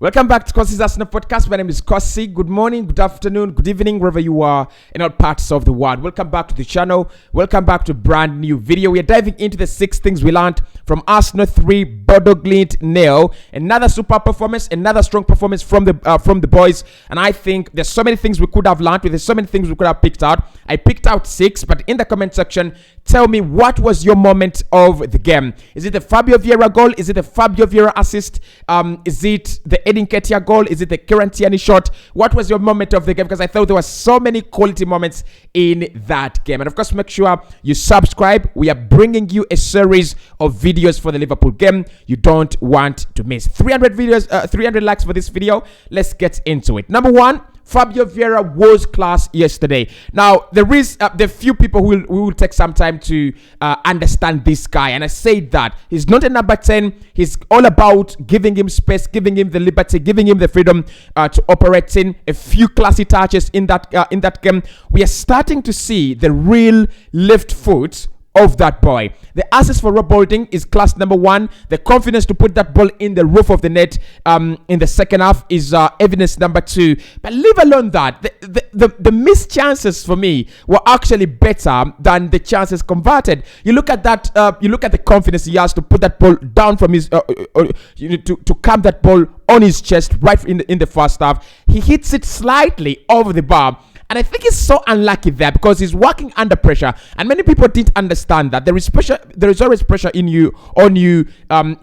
Welcome back to Kossi's Arsenal podcast. My name is Kossi. Good morning, good afternoon, good evening, wherever you are in all parts of the world. Welcome back to the channel. Welcome back to a brand new video. We are diving into the 6 things we learned from Arsenal 3, Bodo Glimt 0. Another super performance, another strong performance from the boys. And I think there's so many things we could have learned. There's so many things we could have picked out. I picked out 6, but in the comment section, tell me, what was your moment of the game? Is it the Fabio Vieira goal? Is it the Fabio Vieira assist? Is it the Edin Ketia goal? Is it the Kieran Tierney shot? What was your moment of the game? Because I thought there were so many quality moments in that game. And of course, make sure you subscribe. We are bringing you a series of videos for the Liverpool game you don't want to miss. 300 videos, 300 likes for this video. Let's get into it. Number 1. Fabio Vieira was class yesterday. Now, there are few people who will take some time to understand this guy. And I say that he's not a number 10. He's all about giving him space, giving him the liberty, giving him the freedom to operate in a few classy touches in that game. We are starting to see the real left foot of that boy. The assist for Rob Holding is class number 1. The confidence to put that ball in the roof of the net in the second half is evidence number 2. But leave alone that, the missed chances for me were actually better than the chances converted. You look at that. You look at the confidence he has to put that ball down from his to calm that ball on his chest right in the first half. He hits it slightly over the bar. And I think he's so unlucky there because he's working under pressure, and many people didn't understand that there is pressure. There is always pressure on you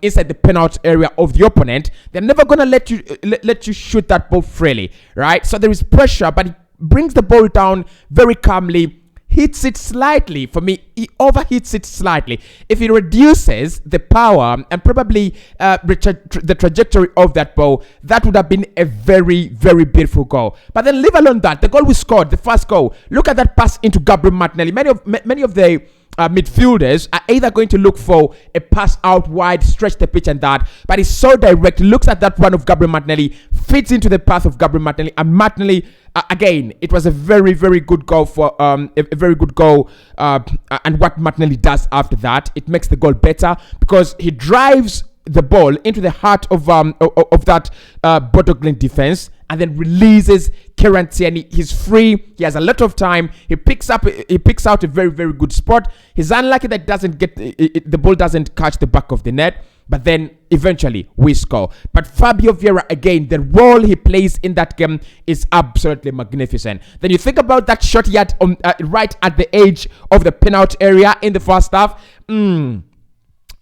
inside the penalty area of the opponent. They're never gonna let you shoot that ball freely, right? So there is pressure, but he brings the ball down very calmly. Hits it slightly. For me, he overhits it slightly. If he reduces the power and probably the trajectory of that ball, that would have been a very, very beautiful goal. But then leave alone that, the goal we scored, the first goal, look at that pass into Gabriel Martinelli. Many of the midfielders are either going to look for a pass out wide, stretch the pitch and that, but it's so direct. Looks at that one of Gabriel Martinelli, fits into the path of Gabriel Martinelli, and Martinelli, again, it was a very, very good goal for a very good goal. And what Martinelli does after that, it makes the goal better because he drives the ball into the heart of that Bodo Glimt defense, and then releases Kieran Tierney. He's free. He has a lot of time. He picks out a very, very good spot. He's unlucky that the ball doesn't catch the back of the net. But then eventually we score. But Fabio Vieira, again, the role he plays in that game is absolutely magnificent. Then you think about that shot he had right at the edge of the penalty area in the first half.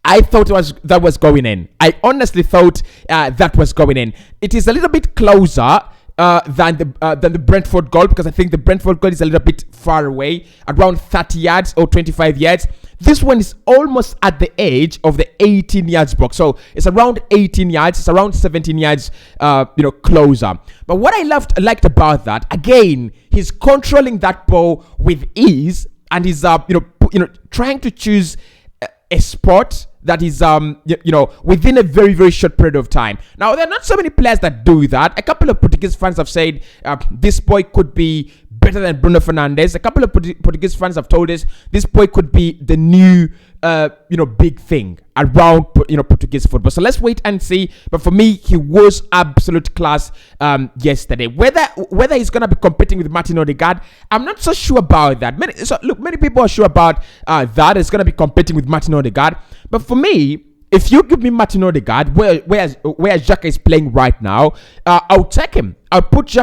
I thought that was going in. I honestly thought that was going in. It is a little bit closer than the Brentford goal, because I think the Brentford goal is a little bit far away, around 30 yards or 25 yards. This one is almost at the edge of the 18 yards box. So it's around 18 yards. It's around 17 yards, closer. But what I liked about that, again, he's controlling that ball with ease, and he's trying to choose a spot that is within a very, very short period of time. Now, there are not so many players that do that. A couple of Portuguese fans have said this boy could be better than Bruno Fernandes. A couple of Portuguese fans have told us this boy could be the new big thing around Portuguese football. So let's wait and see. But for me, he was absolute class yesterday. Whether he's gonna be competing with Martin Odegaard, I'm not so sure about that. Many people are sure about that. He's gonna be competing with Martin Odegaard. But for me, if you give me Martin Odegaard, where Xhaka is playing right now, I'll take him. I'll put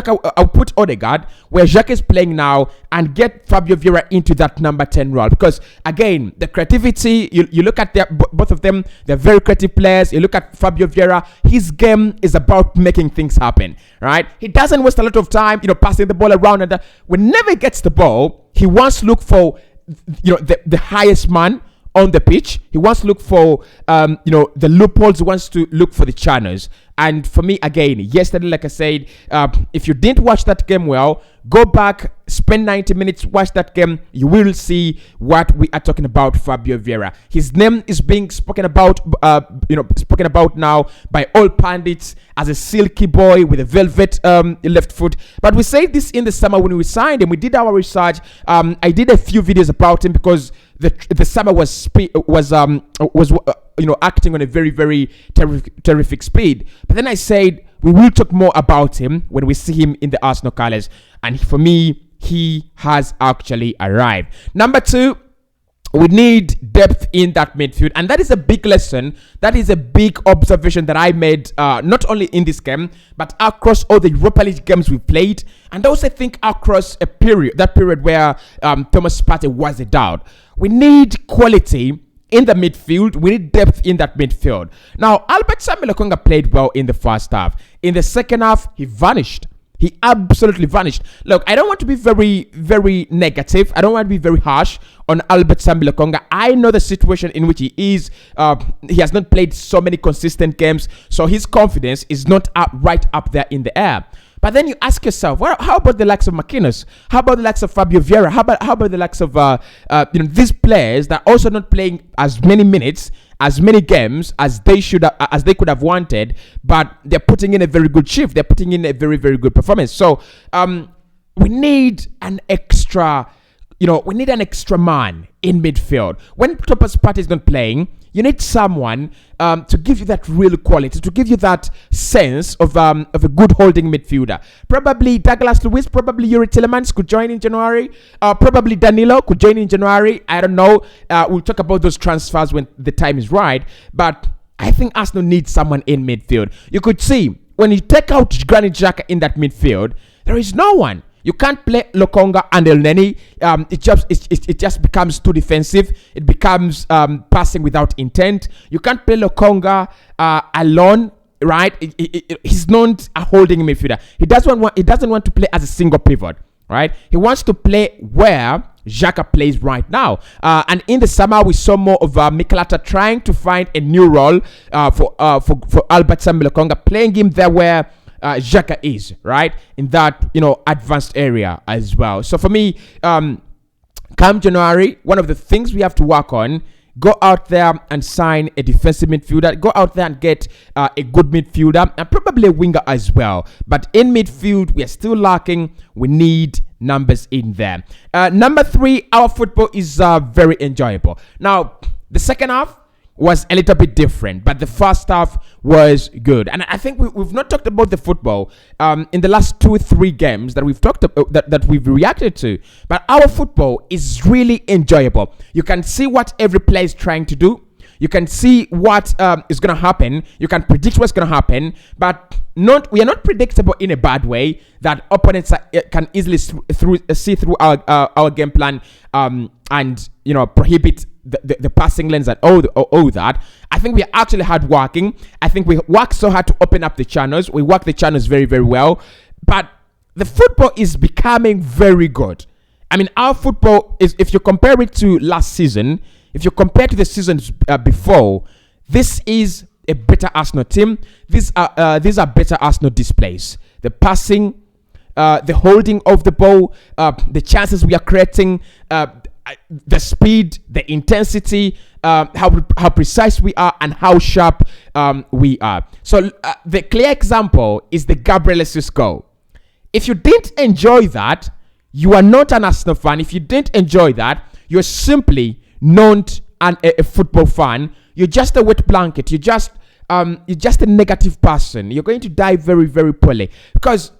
Odegaard where Xhaka is playing now and get Fabio Vieira into that number 10 role. Because again, the creativity, you look at both of them, they're very creative players. You look at Fabio Vieira, his game is about making things happen, right? He doesn't waste a lot of time, passing the ball around, and whenever he gets the ball, he wants to look for, the highest man on the pitch. He wants to look for the loopholes. He wants to look for the channels. And for me, again, yesterday, like I said, if you didn't watch that game well, go back, spend 90 minutes, watch that game. You will see what we are talking about. Fabio Vieira, his name is being spoken about now by all pundits as a silky boy with a velvet left foot. But we said this in the summer when we signed him. We did our research. I did a few videos about him because the summer was acting on a very, very terrific speed. But then I said we will talk more about him when we see him in the Arsenal colours. And for me, he has actually arrived. Number 2, we need depth in that midfield, and that is a big lesson. That is a big observation that I made, not only in this game, but across all the Europa League games we played, and also I think across that period where Thomas Partey was a doubt. We need quality in the midfield. We need depth in that midfield. Now, Albert Samuel Lokonga played well in the first half. In the second half, he vanished. He absolutely vanished. Look, I don't want to be very, very negative. I don't want to be very harsh on Albert Samuel Lokonga. I know the situation in which he is. He has not played so many consistent games, so his confidence is not right up there in the air. But then you ask yourself, well, how about the likes of McInnes? How about the likes of Fabio Vieira? How about the likes of these players that are also not playing as many minutes, as many games as they could have wanted, but they're putting in a very good shift. They're putting in a very, very good performance. So we need an extra, man in midfield. When Thomas Partey is not playing, you need someone to give you that real quality, to give you that sense of a good holding midfielder. Probably Douglas Luiz, probably Yuri Tillemans could join in January. Probably Danilo could join in January. I don't know. We'll talk about those transfers when the time is right. But I think Arsenal needs someone in midfield. You could see when you take out Granit Xhaka in that midfield, there is no one. You can't play Lokonga and El Neni. It just becomes too defensive. It becomes passing without intent. You can't play Lokonga alone, right? He's not a holding midfielder. He doesn't want to play as a single pivot, right? He wants to play where Xhaka plays right now. And in the summer, we saw more of Mikel Arteta trying to find a new role for Albert Samuel Lokonga, playing him there where Xhaka is, right, in that advanced area as well. So for me, come January, one of the things we have to work on, go out there and sign a defensive midfielder, go out there and get a good midfielder and probably a winger as well. But in midfield, we are still lacking. We need numbers in there. Number 3, our football is very enjoyable. Now, the second half was a little bit different, but the first half was good. And I think we've not talked about the football in the last 2-3 games that we've talked about, that we've reacted to. But our football is really enjoyable. You can see what every player is trying to do. You can see what is going to happen. You can predict what's going to happen, but we are not predictable in a bad way that opponents can easily see through our game plan and prohibit the passing lanes and all that. I think we are actually hard working. I think we work so hard to open up the channels. We work the channels very, very well. But the football is becoming very good. I mean, our football is, if you compare it to last season, if you compare to the seasons before, this is a better Arsenal team. These are better Arsenal displays. The passing, the holding of the ball, the chances we are creating, the speed, the intensity, how precise we are, and how sharp we are. So the clear example is the Gabriel Jesus goal. If you didn't enjoy that, you are not an Arsenal fan. If you didn't enjoy that, you're simply not a football fan. You're just a wet blanket. You're just a negative person. You're going to die very, very poorly. Because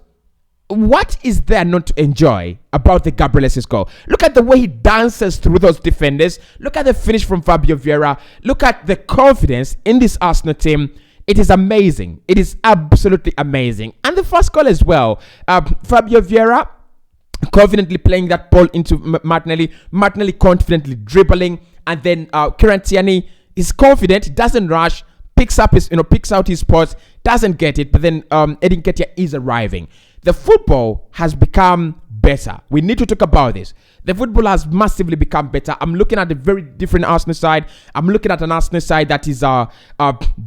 what is there not to enjoy about the Gabriel Jesus goal? Look at the way he dances through those defenders. Look at the finish from Fabio Vieira. Look at the confidence in this Arsenal team. It is amazing. It is absolutely amazing. And the first goal as well. Fabio Vieira confidently playing that ball into Martinelli. Martinelli confidently dribbling. And then Kieran Tierney is confident. He doesn't rush. Picks out his spots. Doesn't get it. But then Edin Ketia is arriving. The football has become better. We need to talk about this. The football has massively become better. I'm looking at a very different Arsenal side. I'm looking at an Arsenal side that is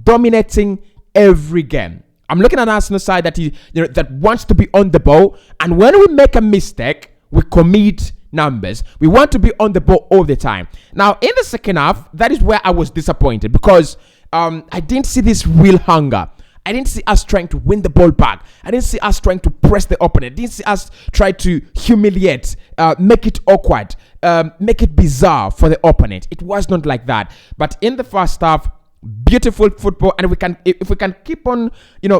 dominating every game. I'm looking at an Arsenal side that wants to be on the ball. And when we make a mistake, we commit numbers. We want to be on the ball all the time. Now, in the second half, that is where I was disappointed because I didn't see this real hunger. I didn't see us trying to win the ball back. I didn't see us trying to press the opponent. I didn't see us try to humiliate, make it awkward, make it bizarre for the opponent. It was not like that. But in the first half, beautiful football, and if we can keep on,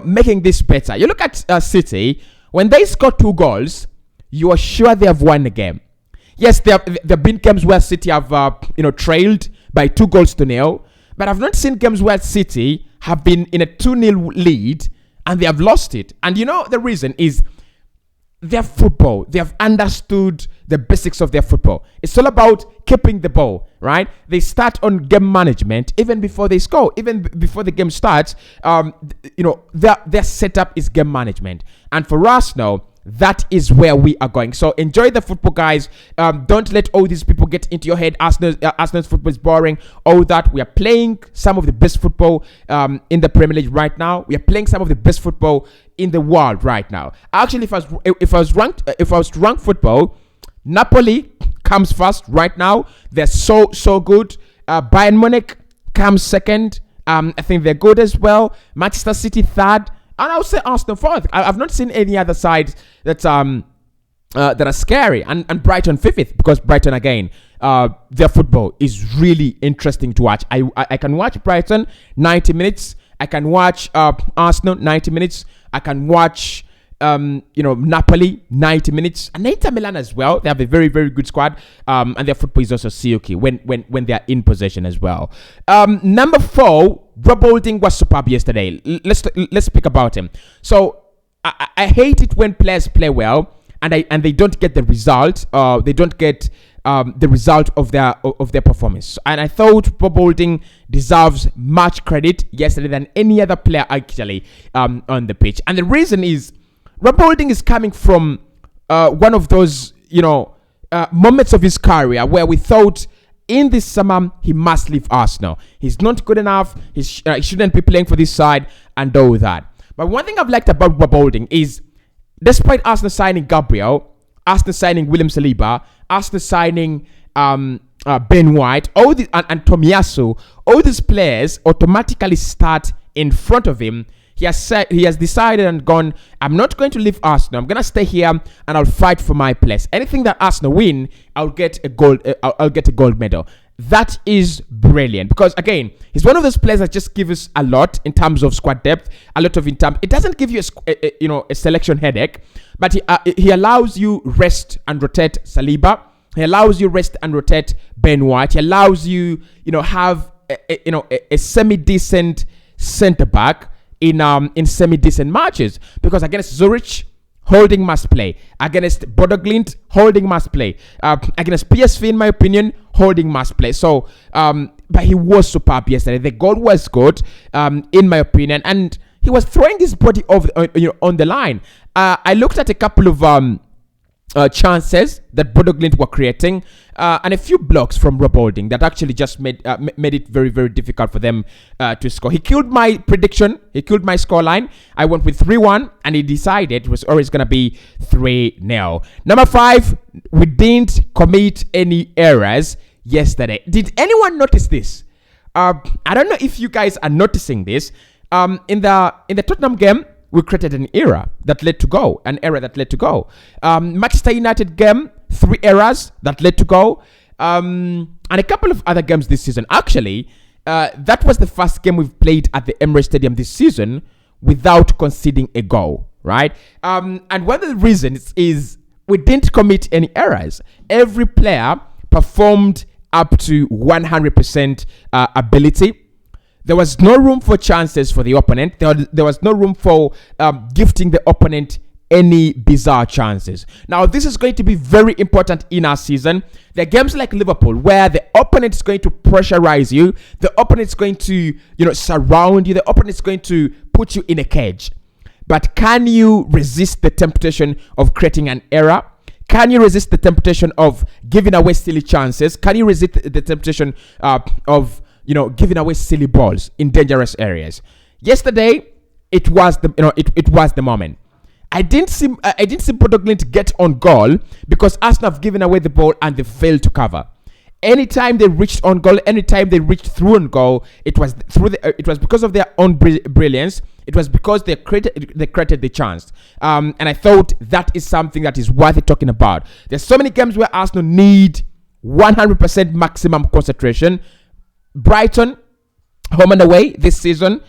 making this better. You look at City, when they score 2 goals, you are sure they have won the game. Yes, there have been games where City have trailed by 2-0, but I've not seen games where City have been in a 2-0 lead and they have lost it. And the reason is their football. They have understood the basics of their football. It's all about keeping the ball, right? They start on game management even before they score, even before the game starts. Their setup is game management, and for us now, that is where we are going. So enjoy the football, guys. Don't let all these people get into your head. Arsenal's football is boring. All that. We are playing some of the best football in the Premier League right now. We are playing some of the best football in the world right now. Actually, if I was to rank football, Napoli comes first right now. They're so good. Bayern Munich comes second. I think they're good as well. Manchester City third. And I would say Arsenal fourth. I've not seen any other side that are scary. And Brighton fifth, because Brighton, again, their football is really interesting to watch. I can watch Brighton 90 minutes. I can watch Arsenal 90 minutes. I can watch Napoli 90 minutes, and Inter Milan as well. They have a very, very good squad, and their football is also silky when they are in possession as well. Number 4, Rob Holding was superb yesterday. Let's speak about him. So I hate it when players play well and they don't get the result. They don't get the result of their performance. And I thought Rob Holding deserves much credit yesterday than any other player actually on the pitch. And the reason is, Rob Holding is coming from one of those, moments of his career where we thought in this summer he must leave Arsenal. He's not good enough. He shouldn't be playing for this side and all that. But one thing I've liked about Rob Holding is, despite Arsenal signing Gabriel, Arsenal signing William Saliba, Arsenal signing Ben White, and Tomiyasu, all these players automatically start in front of him. He has decided and gone, I'm not going to leave Arsenal. I'm going to stay here and I'll fight for my place. Anything that Arsenal win, I'll get a gold medal. That is brilliant, because again, he's one of those players that just gives us a lot in terms of squad depth, a lot of in terms. It doesn't give you a selection headache, but he allows you rest and rotate Saliba. He allows you rest and rotate Ben White. He allows you have a semi-decent centre back in semi-decent matches, because against Zurich, Holding must play. Against Bodo Glimt, Holding must play. Against PSV, in my opinion, Holding must play. So, but he was superb yesterday. The goal was good, in my opinion, and he was throwing his body on the line. I looked at a couple of chances that Bodo Glimt were creating, and a few blocks from Rob Holding that actually just made it very, very difficult for them to score. He killed my prediction. He killed my scoreline. I went with 3-1, and he decided it was always going to be 3-0. Number 5, we didn't commit any errors yesterday. Did anyone notice this? I don't know if you guys are noticing this. In the Tottenham game, we created an error that led to goal. Manchester United game, 3 errors that led to goal. And a couple of other games this season. Actually, that was the first game we've played at the Emirates Stadium this season without conceding a goal, right? And one of the reasons is we didn't commit any errors. Every player performed up to 100% ability. There was no room for chances for the opponent. There was no room for gifting the opponent any bizarre chances. Now, this is going to be very important in our season. There are games like Liverpool where the opponent is going to pressurize you. The opponent is going to, surround you. The opponent is going to put you in a cage. But can you resist the temptation of creating an error? Can you resist the temptation of giving away silly chances? Can you resist the temptation of giving away silly balls in dangerous areas? Yesterday, it was the moment. I didn't see Bodo Glimt get on goal because Arsenal have given away the ball and they failed to cover. Anytime they reached on goal, anytime they reached through on goal, it was because of their own brilliance. It was because they created the chance. And I thought that is something that is worth talking about. There's so many games where Arsenal need 100% maximum concentration. Brighton, home and away this season.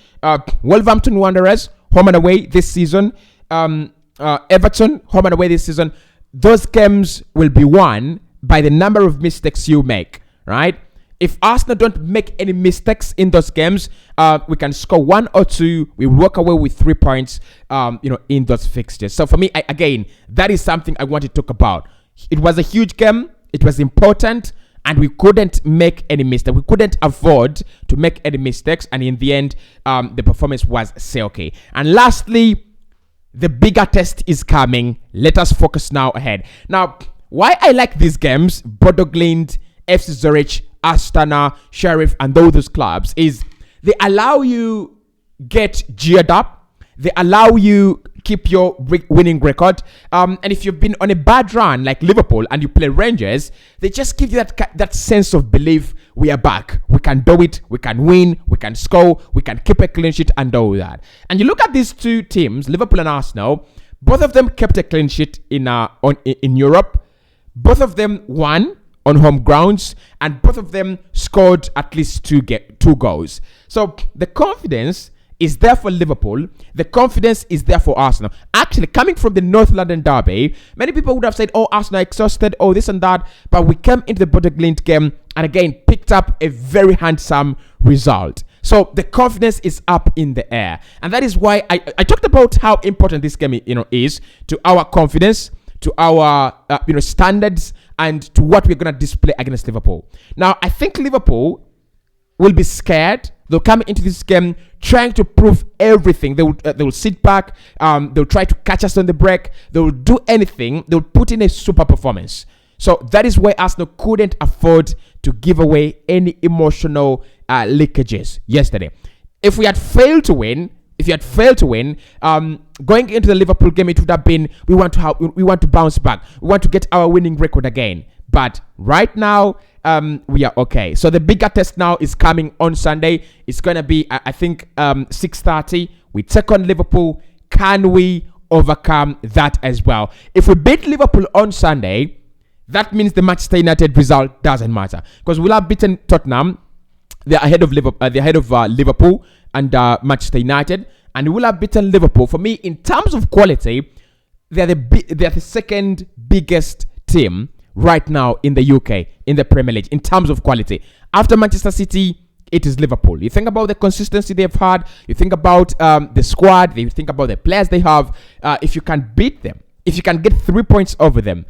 Wolverhampton Wanderers, home and away this season. Everton, home and away this season. Those games will be won by the number of mistakes you make, right? If Arsenal don't make any mistakes in those games, we can score 1 or 2. We walk away with 3 points, in those fixtures. So for me, again, that is something I want to talk about. It was a huge game. It was important. And we couldn't make any mistake. We couldn't afford to make any mistakes. And in the end, the performance was say okay. And lastly, the bigger test is coming. Let us focus now ahead. Now, why I like these games, Bodo Glimt, FC Zurich, Astana, Sheriff, and all those clubs, is they allow you get geared up. They allow you keep your winning record. And if you've been on a bad run like Liverpool and you play Rangers, they just give you that sense of belief. We are back. We can do it. We can win. We can score. We can keep a clean sheet and all that. And you look at these two teams, Liverpool and Arsenal. Both of them kept a clean sheet in Europe. Both of them won on home grounds, and both of them scored at least two goals. So the confidence is there for Liverpool. The confidence is there for Arsenal. Actually, coming from the North London derby, many people would have said, oh, Arsenal are exhausted, oh, this and that. But we came into the Bodo Glimt game and again picked up a very handsome result. So the confidence is up in the air. And that is why I talked about how important this game is to our confidence, to our standards, and to what we're going to display against Liverpool. Now, I think Liverpool will be scared. They'll come into this game trying to prove everything. They will sit back. They'll try to catch us on the break. They'll do anything. They'll put in a super performance. So that is why Arsenal couldn't afford to give away any emotional leakages yesterday. If we had failed to win, going into the Liverpool game, it would have been we want to bounce back. We want to get our winning record again. But right now, we are okay. So the bigger test now is coming on Sunday. It's going to be, I think, 6:30. We take on Liverpool. Can we overcome that as well? If we beat Liverpool on Sunday, that means the Manchester United result doesn't matter, because we'll have beaten Tottenham. They're ahead of Liverpool and Manchester United, and we will have beaten Liverpool. For me, in terms of quality, they're the second biggest team right now in the UK, in the Premier League, in terms of quality. After Manchester City, it is Liverpool. You think about the consistency they've had, you think about the squad, you think about the players they have. If you can beat them, if you can get 3 points over them,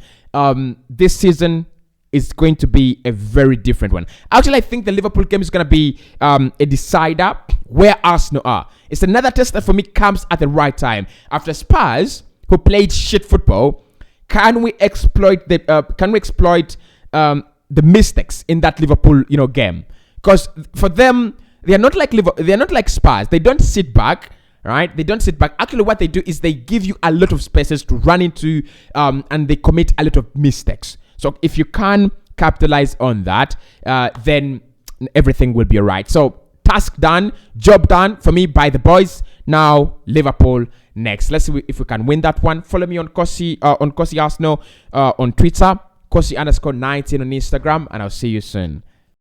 this season is going to be a very different one. Actually, I think the Liverpool game is going to be a decider where Arsenal are. It's another test that for me comes at the right time. After Spurs, who played shit football, can we exploit the mistakes in that Liverpool game? Because for them, they are not like Spurs. They don't sit back, right? They don't sit back. Actually, what they do is they give you a lot of spaces to run into, and they commit a lot of mistakes. So if you can capitalize on that, then everything will be all right. So task done, job done for me by the boys. Now Liverpool next. Let's see if we can win that one. Follow me on Kosi Arsenal on Twitter, Kosi_19 on Instagram, and I'll see you soon.